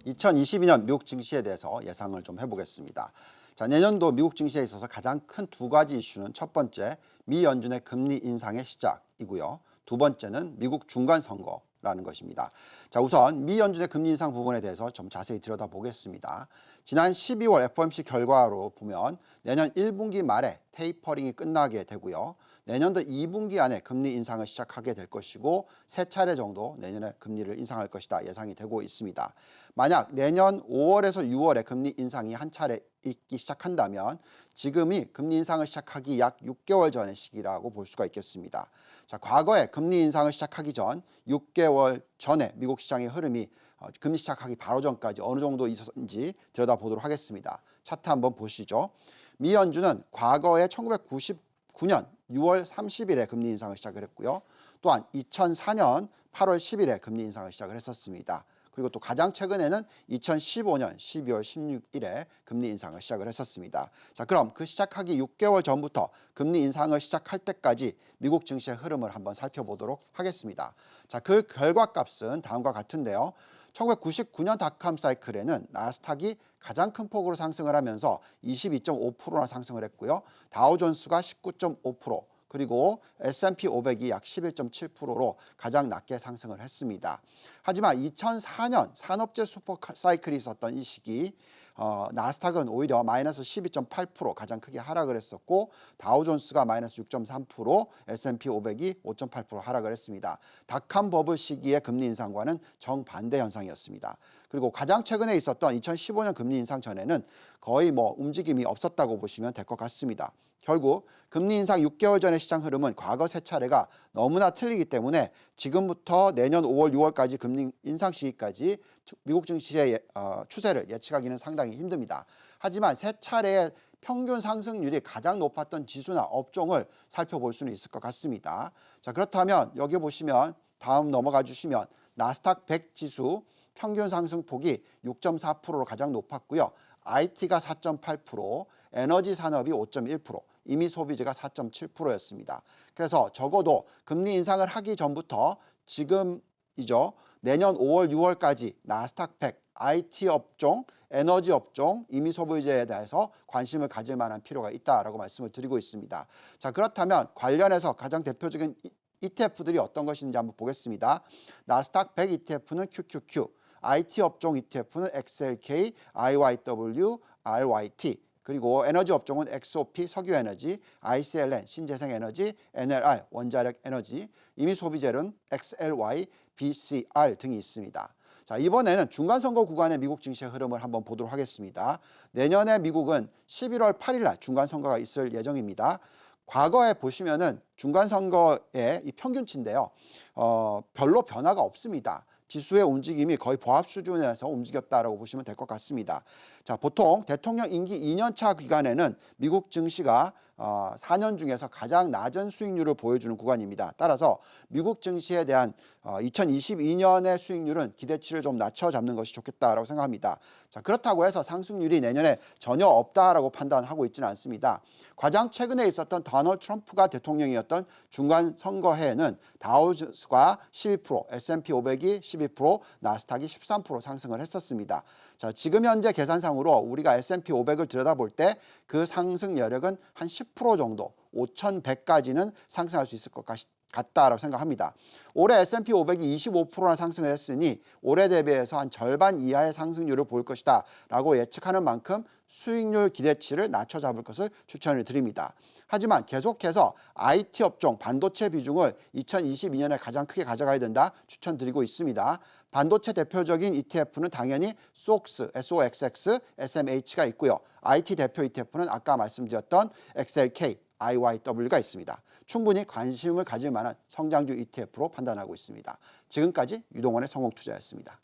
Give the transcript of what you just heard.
2022년 미국 증시에 대해서 예상을 좀 해보겠습니다. 자, 내년도 미국 증시에 있어서 가장 큰 두 가지 이슈는 첫 번째, 미 연준의 금리 인상의 시작이고요. 두 번째는 미국 중간 선거라는 것입니다. 자, 우선 미 연준의 금리 인상 부분에 대해서 좀 자세히 들여다보겠습니다. 지난 12월 FOMC 결과로 보면 내년 1분기 말에 테이퍼링이 끝나게 되고요. 내년도 2분기 안에 금리 인상을 시작하게 될 것이고 세 차례 정도 내년에 금리를 인상할 것이다 예상이 되고 있습니다. 만약 내년 5월에서 6월에 금리 인상이 한 차례 있기 시작한다면 지금이 금리 인상을 시작하기 약 6개월 전의 시기라고 볼 수가 있겠습니다. 자, 과거에 금리 인상을 시작하기 전 6개월 전에 미국 시장의 흐름이 금리 시작하기 바로 전까지 어느 정도 있었는지 들여다보도록 하겠습니다. 차트 한번 보시죠. 미 연준은 과거에 1999년 6월 30일에 금리 인상을 시작을 했고요. 또한 2004년 8월 10일에 금리 인상을 시작을 했었습니다. 그리고 또 가장 최근에는 2015년 12월 16일에 금리 인상을 시작을 했었습니다. 자, 그럼 그 시작하기 6개월 전부터 금리 인상을 시작할 때까지 미국 증시의 흐름을 한번 살펴보도록 하겠습니다. 자, 그 결과값은 다음과 같은데요. 1999년 닷컴 사이클에는 나스닥이 가장 큰 폭으로 상승을 하면서 22.5%나 상승을 했고요. 다우존스가 19.5%, 그리고 S&P 500이 약 11.7%로 가장 낮게 상승을 했습니다. 하지만 2004년 산업재 슈퍼 사이클이 있었던 이 시기 나스닥은 오히려 마이너스 12.8% 가장 크게 하락을 했었고 다우존스가 마이너스 6.3%, S&P 500이 5.8% 하락을 했습니다. 닷컴 버블 시기의 금리 인상과는 정반대 현상이었습니다. 그리고 가장 최근에 있었던 2015년 금리 인상 전에는 거의 움직임이 없었다고 보시면 될 것 같습니다. 결국 금리 인상 6개월 전의 시장 흐름은 과거 세 차례가 너무나 틀리기 때문에 지금부터 내년 5월, 6월까지 금리 인상 시기까지 미국 증시의 추세를 예측하기는 상당히 힘듭니다. 하지만 세 차례의 평균 상승률이 가장 높았던 지수나 업종을 살펴볼 수는 있을 것 같습니다. 자, 그렇다면 여기 보시면 다음 넘어가 주시면 나스닥 100 지수 평균 상승폭이 6.4%로 가장 높았고요. IT가 4.8%, 에너지 산업이 5.1%, 이미 소비재가 4.7%였습니다. 그래서 적어도 금리 인상을 하기 전부터 지금이죠. 내년 5월, 6월까지 나스닥 100, IT 업종, 에너지 업종, 이미 소비재에 대해서 관심을 가질 만한 필요가 있다라고 말씀을 드리고 있습니다. 자, 그렇다면 관련해서 가장 대표적인 ETF들이 어떤 것인지 한번 보겠습니다. 나스닥 100 ETF는 QQQ, IT 업종 ETF는 XLK, IYW, RYT, 그리고 에너지 업종은 XOP, 석유에너지, ICLN, 신재생에너지, NLR, 원자력 에너지, 이미 소비재는 XLY, BCR 등이 있습니다. 자, 이번에는 중간선거 구간의 미국 증시의 흐름을 한번 보도록 하겠습니다. 내년에 미국은 11월 8일 날 중간선거가 있을 예정입니다. 과거에 보시면은 중간선거의 이 평균치인데요. 별로 변화가 없습니다. 지수의 움직임이 거의 보합 수준에서 움직였다라고 보시면 될 것 같습니다. 자, 보통 대통령 임기 2년차 기간에는 미국 증시가 4년 중에서 가장 낮은 수익률을 보여주는 구간입니다. 따라서 미국 증시에 대한 2022년의 수익률은 기대치를 좀 낮춰 잡는 것이 좋겠다라고 생각합니다. 자, 그렇다고 해서 상승률이 내년에 전혀 없다라고 판단하고 있지는 않습니다. 가장 최근에 있었던 도널드 트럼프가 대통령이었던 중간 선거해에는 다우존스가 12%, S&P 500이 12%, 나스닥이 13% 상승을 했었습니다. 자, 지금 현재 계산상으로 우리가 S&P 500을 들여다볼 때 그 상승 여력은 한 10% 정도, 5,100까지는 상승할 수 있을 것 같다라고 생각합니다. 올해 S&P 500이 25%나 상승을 했으니 올해 대비해서 한 절반 이하의 상승률을 보일 것이다 라고 예측하는 만큼 수익률 기대치를 낮춰 잡을 것을 추천을 드립니다. 하지만 계속해서 IT 업종, 반도체 비중을 2022년에 가장 크게 가져가야 된다 추천드리고 있습니다. 반도체 대표적인 ETF는 당연히 SOX, SOXX, SMH가 있고요. IT 대표 ETF는 아까 말씀드렸던 XLK, IYW가 있습니다. 충분히 관심을 가질 만한 성장주 ETF로 판단하고 있습니다. 지금까지 유동원의 성공투자였습니다.